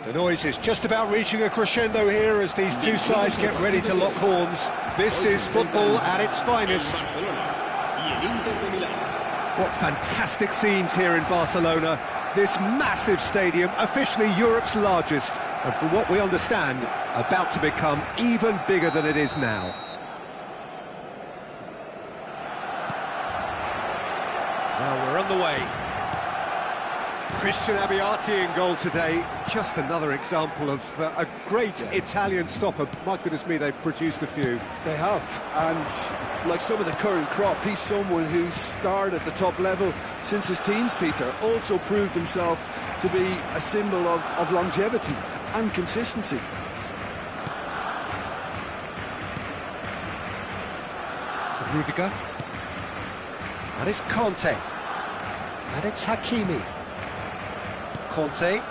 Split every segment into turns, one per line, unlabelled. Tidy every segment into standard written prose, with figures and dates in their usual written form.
The noise is just about reaching a crescendo here as these two sides get ready to lock horns. This is football at its finest. What fantastic scenes here in Barcelona. This massive stadium, officially Europe's largest, and from what we understand, about to become even bigger than it is now. Well, we're on the way. Christian Abbiati in goal today. Just another example of a great Italian stopper. My goodness me, they've produced a few.
They have, and like some of the current crop, he's someone who's starred at the top level since his teens, Peter. Also proved himself to be a symbol of longevity and consistency.
Rudiger. And it's Conte. And it's Hakimi. Conte,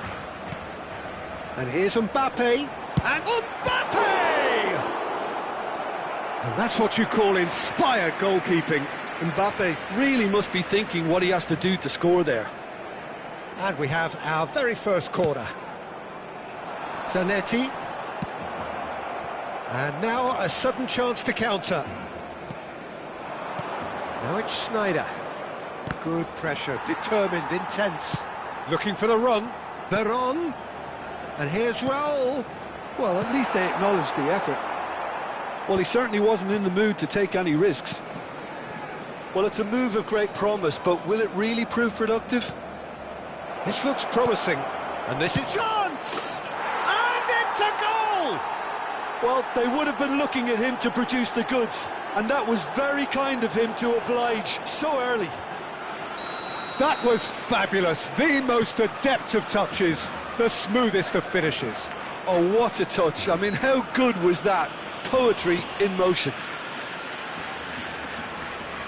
and here's Mbappe, and Mbappe! And that's what you call inspired goalkeeping.
Mbappe really must be thinking what he has to do to score there.
And we have our very first corner. Zanetti. And now a sudden chance to counter. Now it's Sneijder. Good pressure, determined, intense. Looking for the run, Veron, and here's Raul.
Well, at least they acknowledged the effort. Well, he certainly wasn't in the mood to take any risks. Well, it's a move of great promise, but will it really prove productive?
This looks promising, and this is chance! And it's a goal!
Well, they would have been looking at him to produce the goods, and that was very kind of him to oblige so early.
That was fabulous, the most adept of touches, the smoothest of finishes.
Oh, what a touch. I mean, how good was that? Poetry in motion.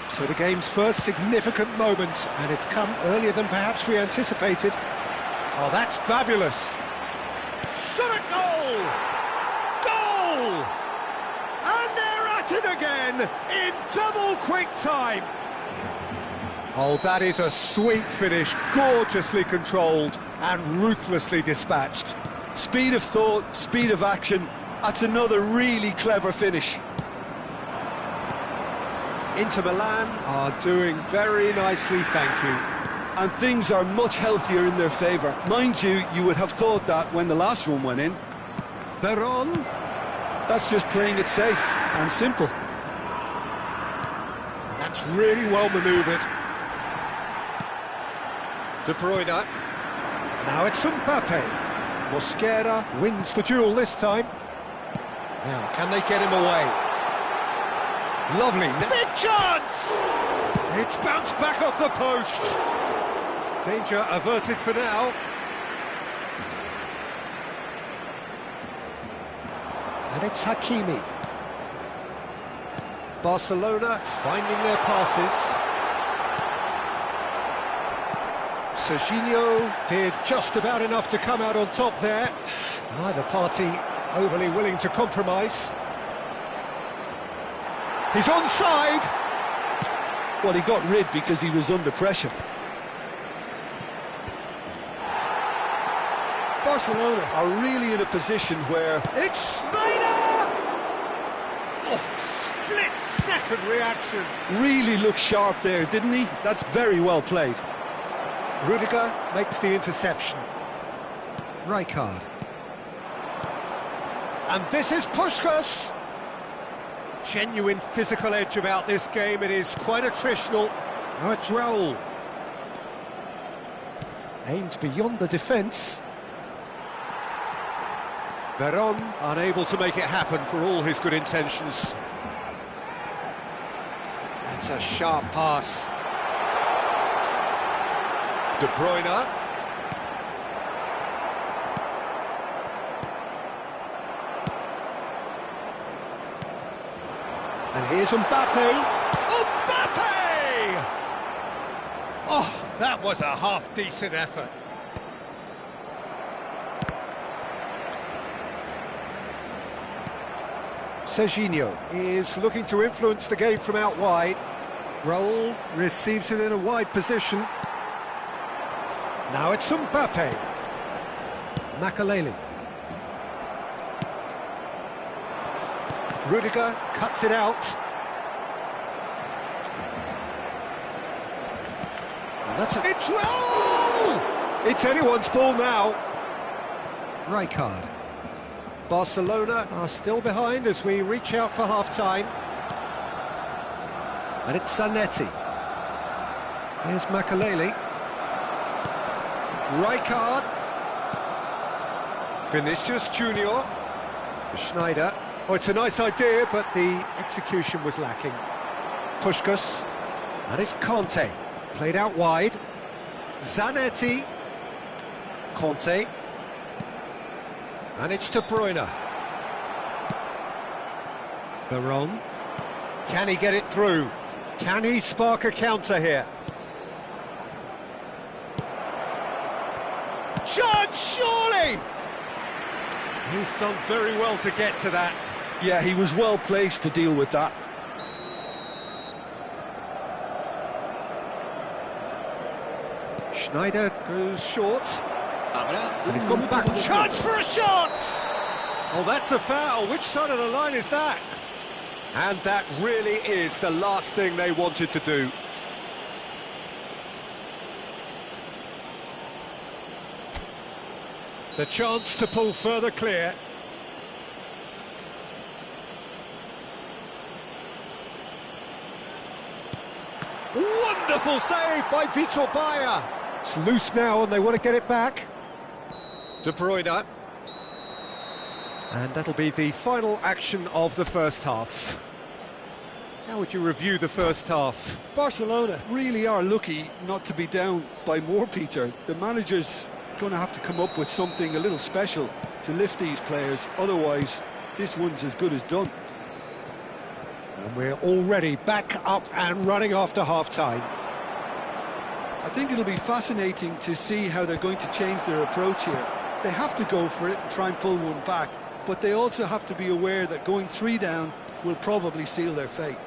So the game's first significant moment, and it's come earlier than perhaps we anticipated. Oh, that's fabulous. Shot a goal! Goal! And they're at it again in double quick time. Oh, that is a sweet finish, gorgeously controlled and ruthlessly dispatched.
Speed of thought, speed of action, that's another really clever finish.
Inter Milan are doing very nicely, thank you.
And things are much healthier in their favour. Mind you, you would have thought that when the last one went in.
Veron.
That's just playing it safe and simple.
And that's really well manoeuvred. De Bruyne. Now it's Mbappe. Mosquera wins the duel this time. Now, can they get him away? Lovely. Big chance! It's bounced back off the post. Danger averted for now. And it's Hakimi. Barcelona finding their passes. Serginho did just about enough to come out on top there. Neither party overly willing to compromise. He's onside!
Well, he got rid because he was under pressure. Barcelona are really in a position where...
It's Sneijder! Oh, split-second reaction.
Really looked sharp there, didn't he? That's very well played.
Rudiger makes the interception. Rijkaard. And this is Puskás. Genuine physical edge about this game. It is quite attritional. Now it's Raul. Aimed beyond the defence. Veron unable to make it happen for all his good intentions. That's a sharp pass. De Bruyne. And here's Mbappe. Mbappe! Oh, that was a half-decent effort. Serginho is looking to influence the game from out wide. Raul receives it in a wide position. Now it's Mbappe. Makaleli. Rudiger cuts it out. And that's a... It's roll! It's anyone's ball now. Rijkaard. Barcelona are still behind as we reach out for half-time. And it's Zanetti. Here's Makaleli. Rijkaard. Vinicius Junior. Schneider. Oh, it's a nice idea, but the execution was lacking. Puskás. And it's Conte. Played out wide. Zanetti. Conte. And it's De Bruyne. Veron. Can he get it through? Can he spark a counter here? Chance, surely! He's done very well to get to that.
Yeah, he was well placed to deal with that.
Schneider goes short. And he's gone back. Chance for a shot! Oh, that's a foul. Which side of the line is that? And that really is the last thing they wanted to do. The chance to pull further clear. Wonderful save by Vitor Bayer. It's loose now and they want to get it back. De Bruyne. And that'll be the final action of the first half. How would you review the first half?
Barcelona really are lucky not to be down by more, Peter. The manager's going to have to come up with something a little special to lift these players, otherwise this one's as good as done.
And we're already back up and running after half-time.
I think it'll be fascinating to see how they're going to change their approach here. They have to go for it and try and pull one back, but they also have to be aware that going 3 down will probably seal their fate.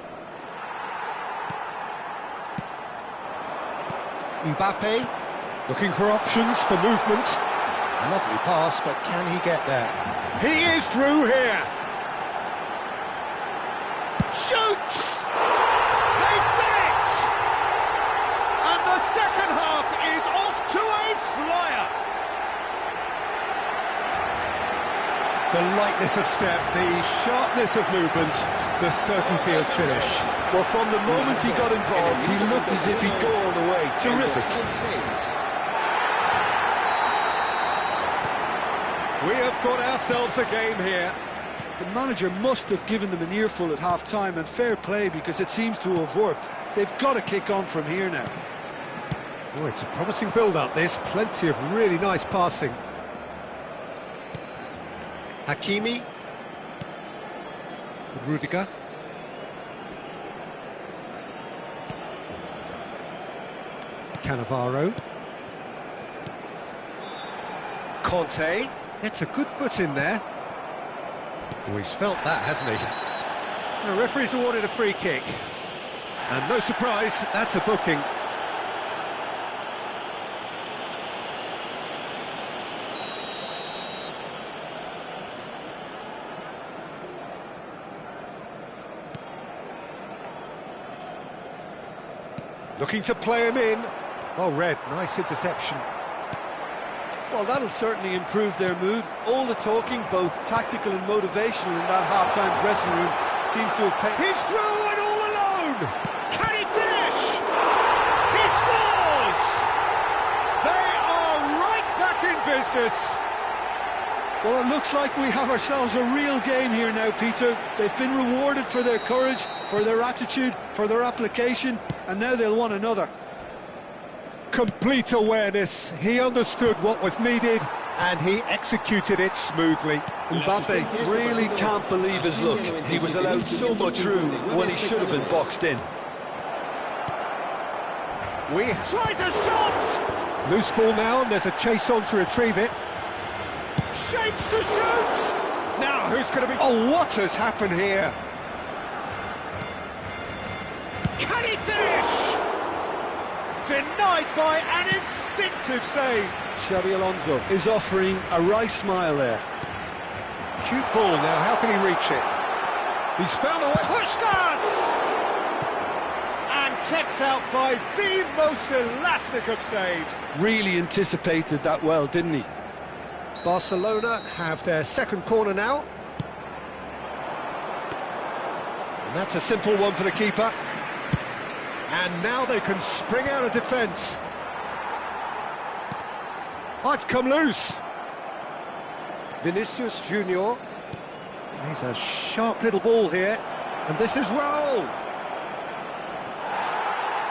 Mbappe looking for options for movement. A lovely pass, but can he get there? He is through here. Shoots! They've done it! And the second half is off to a flyer. The lightness of step, the sharpness of movement, the certainty of finish.
Well, from the moment he got involved, he looked as if he'd go all the way. Terrific.
We have got ourselves a game here.
The manager must have given them an earful at half-time, and fair play, because it seems to have worked. They've got to kick on from here now.
Oh, it's a promising build-up, this. Plenty of really nice passing. Hakimi. Rudiger. Cannavaro. Conte. It's a good foot in there. Oh, he's felt that, hasn't he? The referee's awarded a free kick. And no surprise, that's a booking. Looking to play him in. Oh, Red, nice interception.
Well, that'll certainly improve their mood. All the talking, both tactical and motivational, in that half-time dressing room seems to have paid.
He's through and all alone! Can he finish? He scores! They are right back in business.
Well, it looks like we have ourselves a real game here now, Peter. They've been rewarded for their courage, for their attitude, for their application, and now they'll want another.
Complete awareness. He understood what was needed and he executed it smoothly.
Mbappe really can't believe his luck. He was allowed so much room when he should have been boxed in.
Tries a shot! Loose ball now and there's a chase on to retrieve it. Shapes to shoot! Now who's going to be... Oh, what has happened here? Can he finish? Denied by an instinctive save.
Xabi Alonso is offering a wry smile there.
Cute ball now, how can he reach it? He's found a way. Puskás! And kept out by the most elastic of saves.
Really anticipated that well, didn't he?
Barcelona have their second corner now. And that's a simple one for the keeper. And now they can spring out of defence. Oh, it's come loose. Vinicius Junior. He's a sharp little ball here. And this is Raul.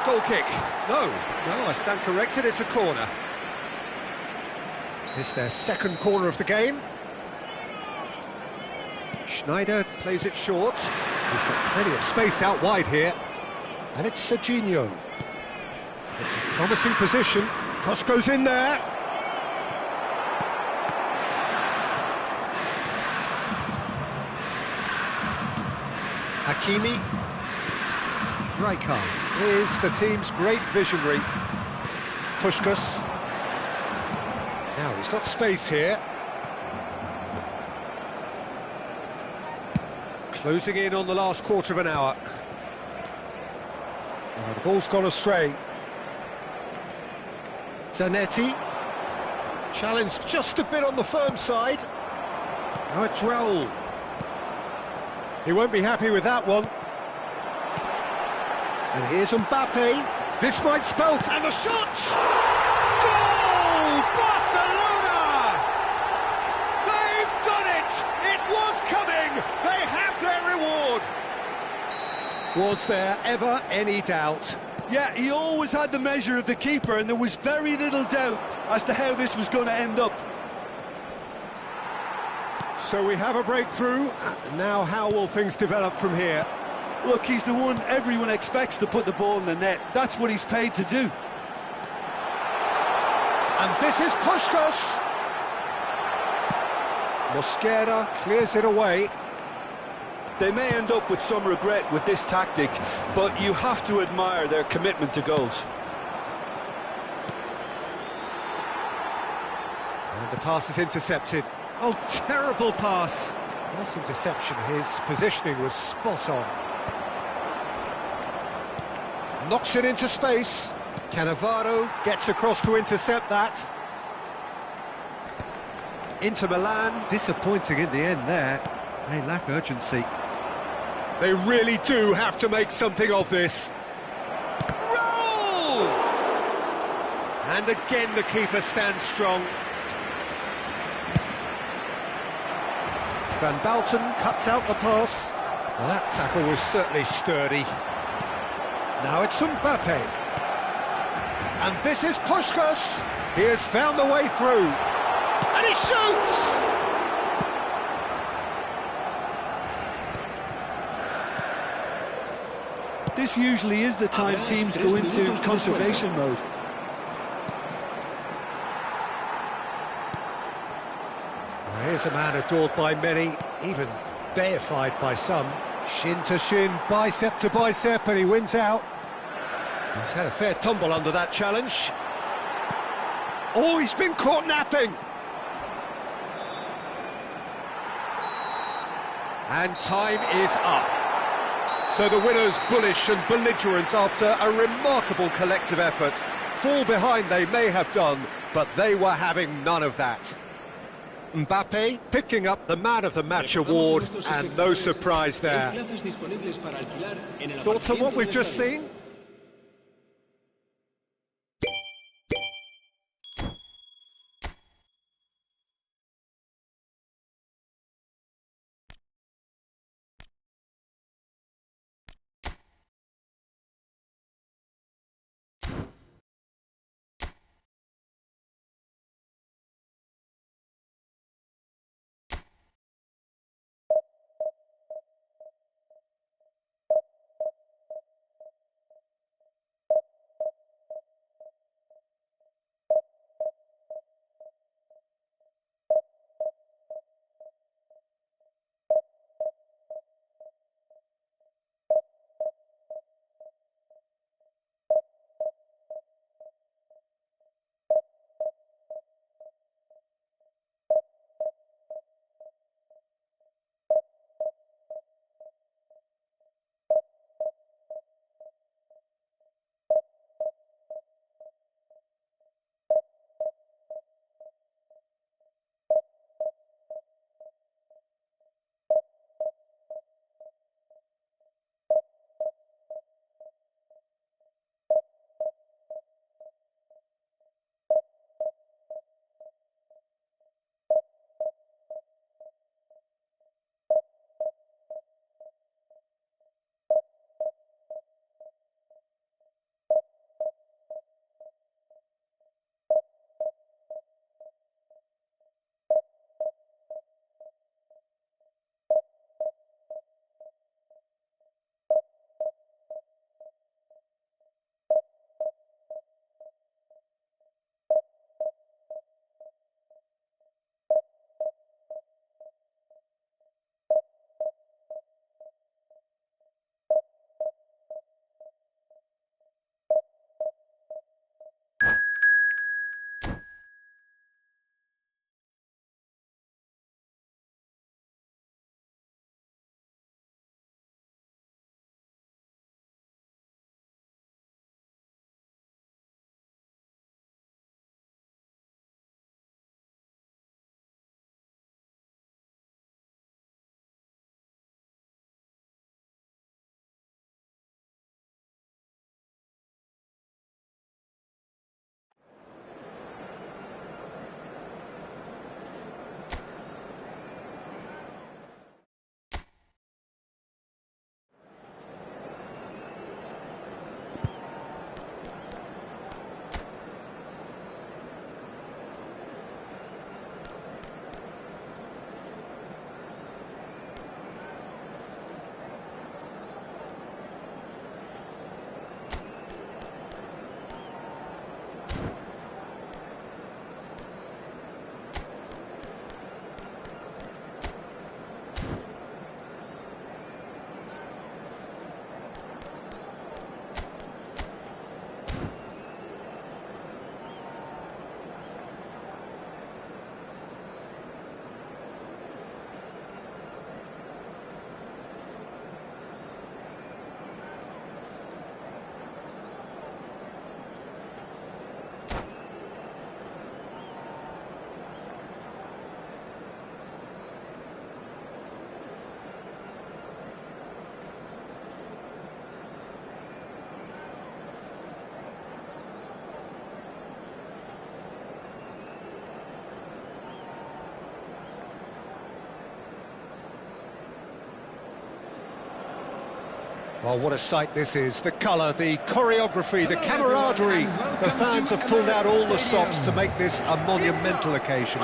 Goal kick. No, I stand corrected, it's a corner. It's their second corner of the game. Schneider plays it short. He's got plenty of space out wide here. And it's Serginho. It's a promising position. Cross goes in there. Hakimi. Rijkaard is the team's great visionary. Puskás. Now he's got space here. Closing in on the last quarter of an hour. Oh, the ball's gone astray. Zanetti. Challenged just a bit on the firm side. Now it's Raul. He won't be happy with that one. And here's Mbappe. This might spell... And the shot! Goal! Barcelona! They've done it! It was coming! They have their reward! Was there ever any doubt?
Yeah, he always had the measure of the keeper, and there was very little doubt as to how this was going to end up.
So we have a breakthrough. Now how will things develop from here?
Look, he's the one everyone expects to put the ball in the net. That's what he's paid to do.
And this is Puskás. Mosquera clears it away.
They may end up with some regret with this tactic, but you have to admire their commitment to goals.
And the pass is intercepted. Oh, terrible pass. Nice interception. His positioning was spot on. Knocks it into space. Cannavaro gets across to intercept that. Inter Milan, disappointing in the end there. They lack urgency. They really do have to make something of this. Roll! And again the keeper stands strong. Van Balten cuts out the pass. Well, that tackle was certainly sturdy. Now it's Mbappe. And this is Puskás. He has found the way through. And he shoots!
This usually is the time teams go into conservation mode.
Well, here's a man adored by many, even deified by some. Shin to shin, bicep to bicep, and he wins out. He's had a fair tumble under that challenge. Oh, he's been caught napping! And time is up. So the winners, bullish and belligerent after a remarkable collective effort. Fall behind they may have done, but they were having none of that. Mbappe picking up the Man of the Match award, and no surprise there. Thoughts on what we've just seen? Well, what a sight this is. The colour, the choreography, the camaraderie. The fans have pulled out all the stops to make this a monumental occasion.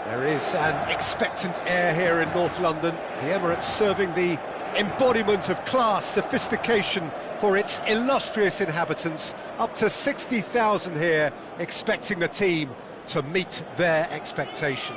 There is an expectant air here in North London. The Emirates serving the embodiment of class, sophistication for its illustrious inhabitants. Up to 60,000 here, expecting the team to meet their expectation.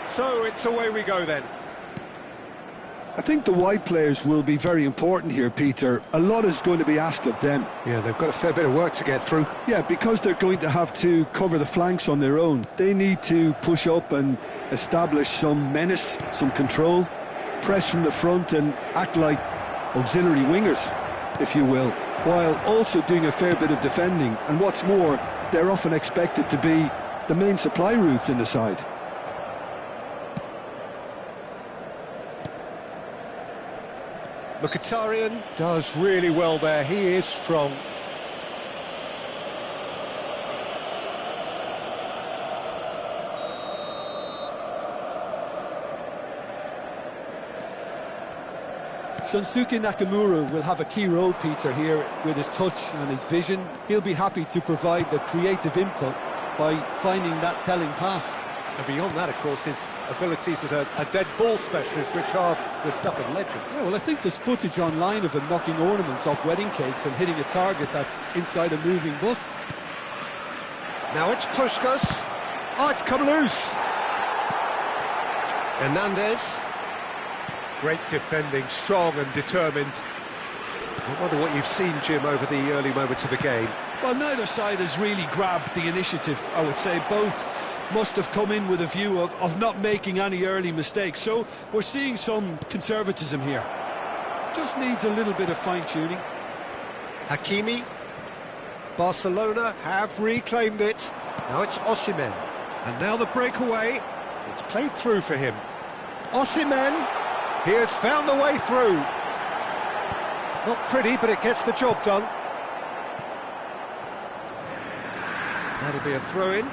So it's away we go then.
I think the wide players will be very important here, Peter. A lot is going to be asked of them.
Yeah, they've got a fair bit of work to get through.
Yeah, because they're going to have to cover the flanks on their own. They need to push up and establish some menace, some control, press from the front and act like auxiliary wingers, if you will, while also doing a fair bit of defending. And what's more, they're often expected to be the main supply routes in the side.
Mkhitaryan does really well there, he is strong.
Shunsuke Nakamura will have a key role, Peter, here with his touch and his vision. He'll be happy to provide the creative input by finding that telling pass.
And beyond that, of course, his abilities as a dead ball specialist, which are the stuff of legend.
Yeah, well, I think there's footage online of him knocking ornaments off wedding cakes and hitting a target that's inside a moving bus.
Now it's Puskás. Oh, it's come loose. Hernandez. Great defending, strong and determined. I wonder what you've seen, Jim, over the early moments of the game.
Well, neither side has really grabbed the initiative, I would say. Both must have come in with a view of not making any early mistakes. So we're seeing some conservatism here. Just needs a little bit of fine-tuning.
Hakimi. Barcelona have reclaimed it. Now it's Osimhen. And now the breakaway. It's played through for him. Osimhen. He has found the way through. Not pretty, but it gets the job done. That'll be a throw-in.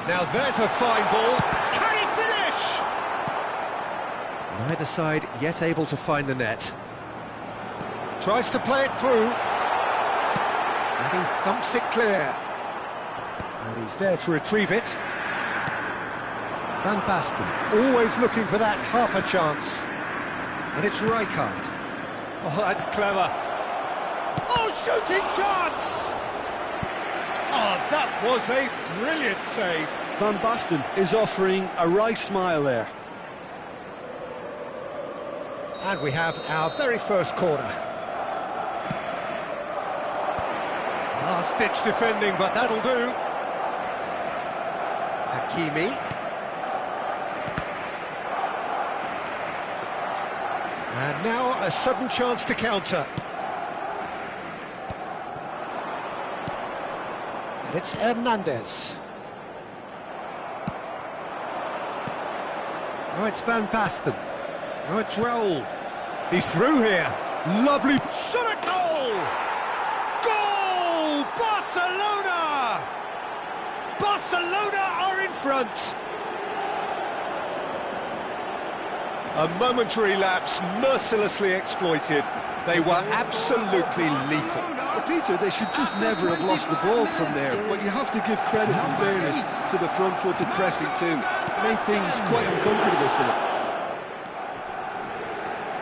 Now there's a fine ball. Can he finish? Neither side yet able to find the net. Tries to play it through. And he thumps it clear. And he's there to retrieve it. Van Basten, always looking for that half a chance. And it's Rijkaard. Oh, that's clever. Oh, shooting chance! Oh, that was a brilliant save.
Van Basten is offering a right smile there.
And we have our very first corner. Last-ditch defending, but that'll do. Hakimi. And now a sudden chance to counter. And it's Hernandez. Now it's Van Basten. Now it's Raul. He's through here. Lovely shot at goal! Goal! Barcelona! Barcelona are in front. A momentary lapse, mercilessly exploited. They were absolutely lethal.
Well, Peter, they should just never have lost the ball from there, but you have to give credit and fairness to the front-footed pressing too. Made things quite uncomfortable for them.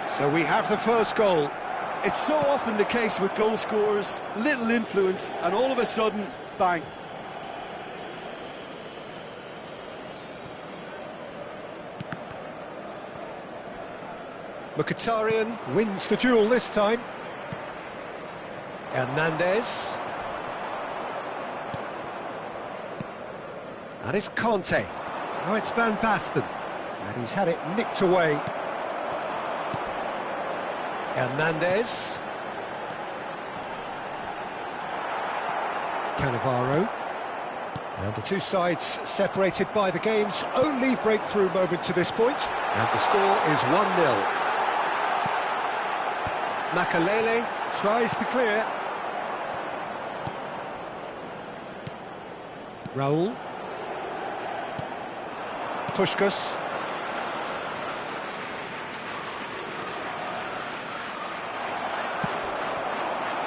So we have the first goal.
It's so often the case with goal scorers, little influence, and all of a sudden, bang.
Mkhitaryan wins the duel this time. Hernandez. And it's Conte. Now it's Van Basten. And he's had it nicked away. Hernandez. Cannavaro. And the two sides separated by the game's only breakthrough moment to this point. And the score is 1-0. Makalele tries to clear. Raul. Puskás.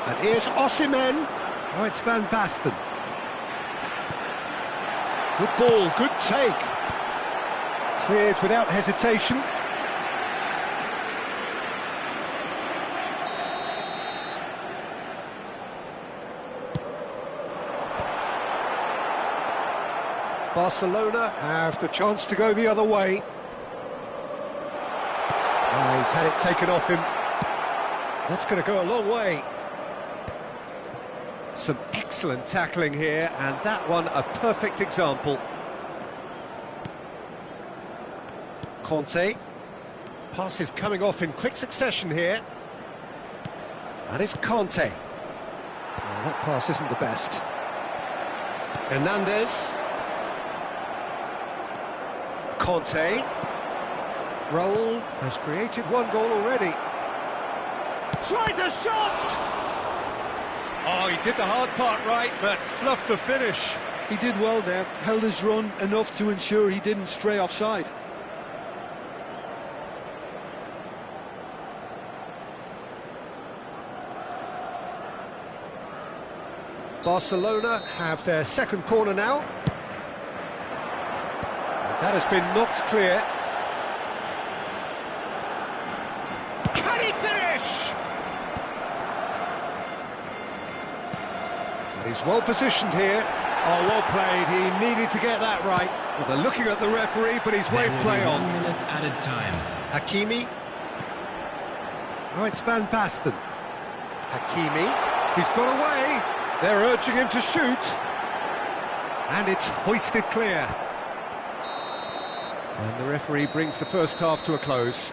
And here's Osimhen. Oh, it's Van Basten. Good ball, good take. Cleared without hesitation. Barcelona have the chance to go the other way. Oh, he's had it taken off him. That's going to go a long way. Some excellent tackling here, and that one a perfect example. Conte. Passes coming off in quick succession here. And it's Conte. Oh, that pass isn't the best. Hernandez. Conte. Raul has created one goal already. Tries a shot! Oh, he did the hard part right, but fluffed the finish.
He did well there, held his run enough to ensure he didn't stray offside.
Barcelona have their second corner now. And that has been knocked clear. Can he finish? And he's well positioned here. Oh, well played. He needed to get that right. Well, they're looking at the referee, but he's waved play on.
1 minute added time.
Hakimi. Oh, it's Van Basten. Hakimi. He's got away. They're urging him to shoot. And it's hoisted clear. And the referee brings the first half to a close.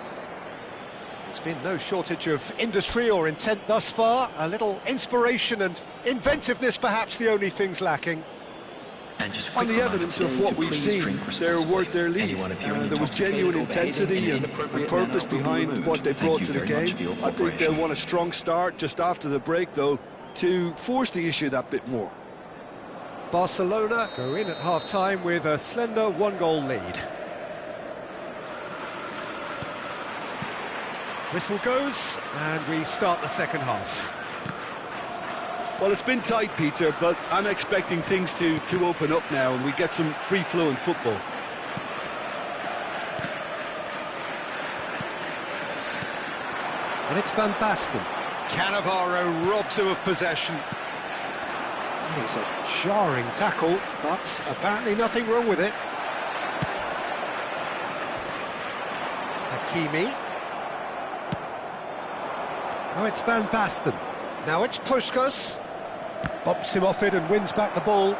There's been no shortage of industry or intent thus far. A little inspiration and inventiveness, perhaps the only things lacking.
On the evidence of what we've seen, they're worth their lead. There was genuine intensity and purpose behind what they brought to the game. I think they'll want a strong start just after the break, though, to force the issue that bit more.
Barcelona go in at half-time with a slender one-goal lead. Whistle goes, and we start the second half.
Well, it's been tight, Peter, but I'm expecting things to open up now and we get some free-flowing football.
And it's Van Basten. Cannavaro robs him of possession. That is a jarring tackle, but apparently nothing wrong with it. Hakimi. Now it's Van Basten. Now it's Puskás. Bumps him off it and wins back the ball.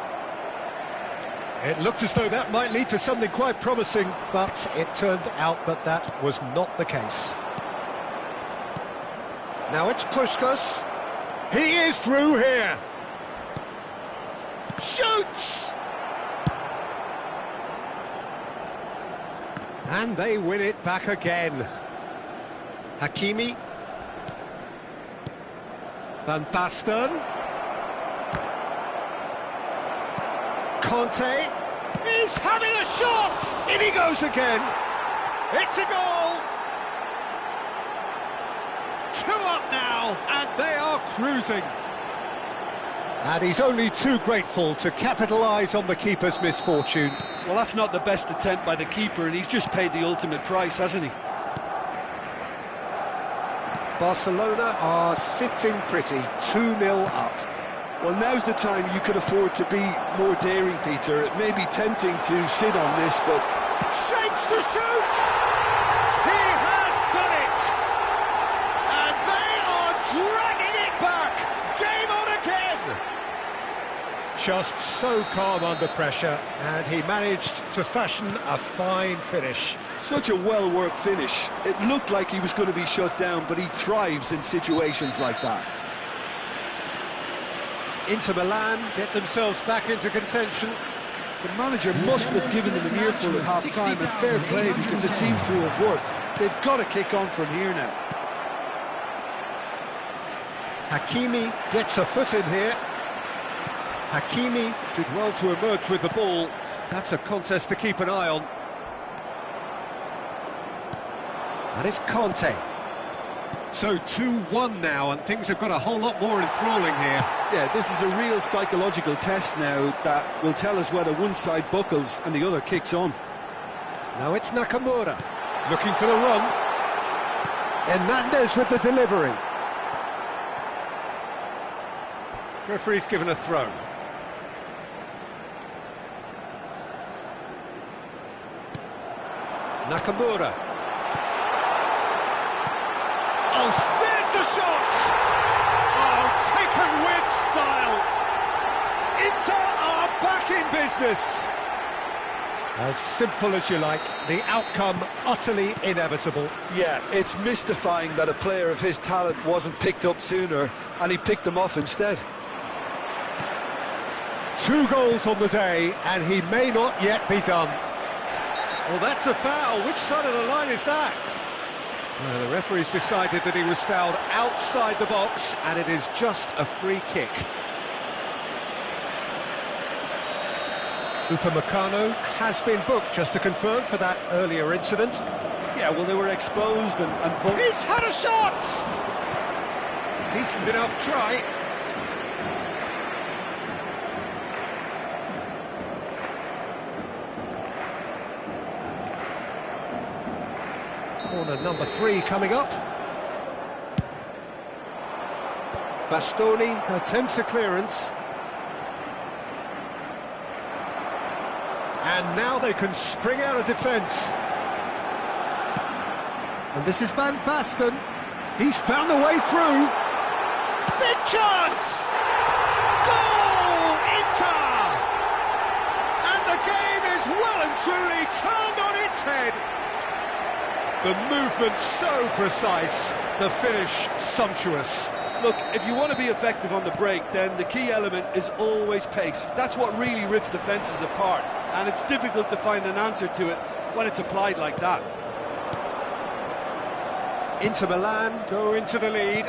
It looked as though that might lead to something quite promising, but it turned out that that was not the case. Now it's Puskás. He is through here. Shoots! And they win it back again. Hakimi. Van Basten. Conte is having a shot! In he goes again. It's a goal! 2 up now, and they are cruising. And he's only too grateful to capitalise on the keeper's misfortune.
Well, that's not the best attempt by the keeper, and he's just paid the ultimate price, hasn't he?
Barcelona are sitting pretty, 2-0 up.
Well, now's the time you could afford to be more daring, Peter. It may be tempting to sit on this, but...
Shapes to shoot! He has done it! just so calm under pressure, and he managed to fashion a fine finish.
Such a well-worked finish. It looked like he was going to be shut down, but he thrives in situations like that.
Inter Milan get themselves back into contention.
The manager must have given them an earful at half-time, and fair play, because it seems to have worked. They've got to kick on from here now.
Hakimi gets a foot in here. Hakimi did well to emerge with the ball. That's a contest to keep an eye on. And it's Conte. So 2-1 now, and things have got a whole lot more enthralling here.
Yeah, this is a real psychological test now that will tell us whether one side buckles and the other kicks on.
Now it's Nakamura, looking for the run. Hernandez with the delivery. Referee's given a throw. Nakamura. Oh, there's the shot! Oh, taken with style. Inter are back in business. As simple as you like, the outcome utterly inevitable.
Yeah, it's mystifying that a player of his talent wasn't picked up sooner, and he picked them off instead.
2 goals on the day, and he may not yet be done. Well, that's a foul. Which side of the line is that? Well, the referee's decided that he was fouled outside the box, and it is just a free kick. Upamecano has been booked, just to confirm, for that earlier incident.
Yeah, well, they were exposed and
He's had a shot! Decent enough try. Corner number 3 coming up. Bastoni attempts a clearance. And now they can spring out of defence. And this is Van Basten. He's found the way through. Big chance! Goal! Inter! And the game is well and truly turned on its head. The movement so precise, the finish sumptuous.
Look, if you want to be effective on the break, then the key element is always pace. That's what really rips defences apart, and it's difficult to find an answer to it when it's applied like that.
Inter Milan go into the lead.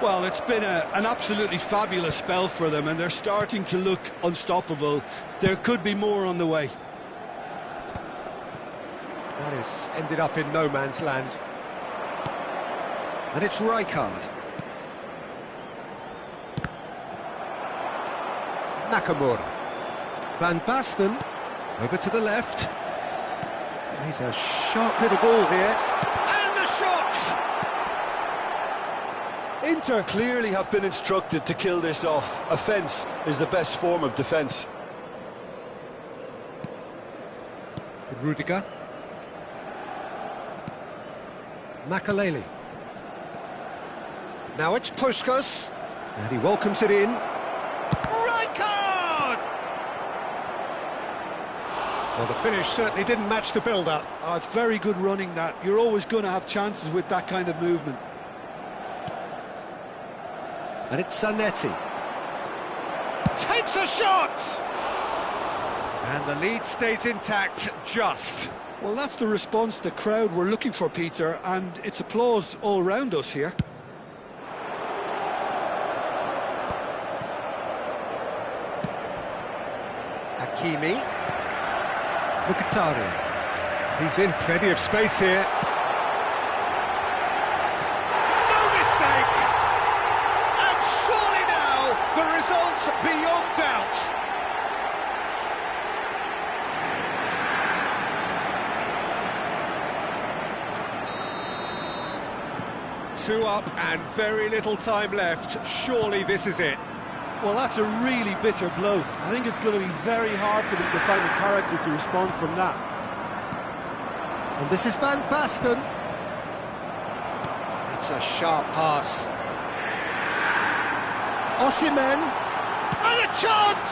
Well, it's been an absolutely fabulous spell for them, and they're starting to look unstoppable. There could be more on the way.
That has ended up in no man's land. And it's Rijkaard. Nakamura. Van Basten over to the left. He's a sharp little ball here. And the shot!
Inter clearly have been instructed to kill this off. Offence is the best form of defence.
Rudiger. Makaleli. Now it's Puskas, and he welcomes it in. Rijkaard! Well, the finish certainly didn't match the build-up.
Oh, it's very good running, that. You're always going to have chances with that kind of movement.
And it's Zanetti. Takes a shot! And the lead stays intact, just.
Well, that's the response the crowd were looking for, Peter, and it's applause all round us here.
Hakimi. Mkhitaryan. He's in plenty of space here. No mistake! And surely now, the result's beyond doubt. Two up and very little time left. Surely this is it.
Well, that's a really bitter blow. I think it's going to be very hard for them to find the character to respond from that.
And this is Van Basten. That's a sharp pass. Osimhen. And a chance!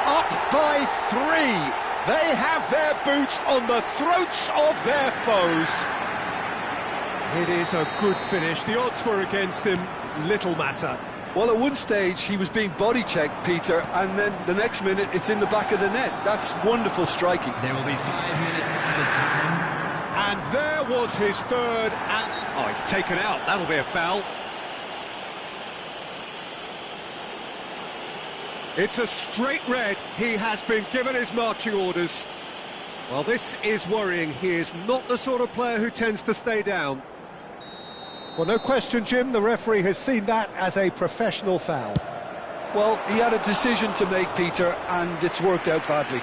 Up by 3. They have their boots on the throats of their foes. It is a good finish. The odds were against him. Little matter.
Well, at one stage he was being body-checked, Peter, and then the next minute it's in the back of the net. That's wonderful striking.
There will be 5 minutes added time.
And there was his third, and... oh, he's taken out. That'll be a foul. It's a straight red. He has been given his marching orders. Well, this is worrying. He is not the sort of player who tends to stay down. Well, no question, Jim, the referee has seen that as a professional foul.
Well, he had a decision to make, Peter, and it's worked out badly.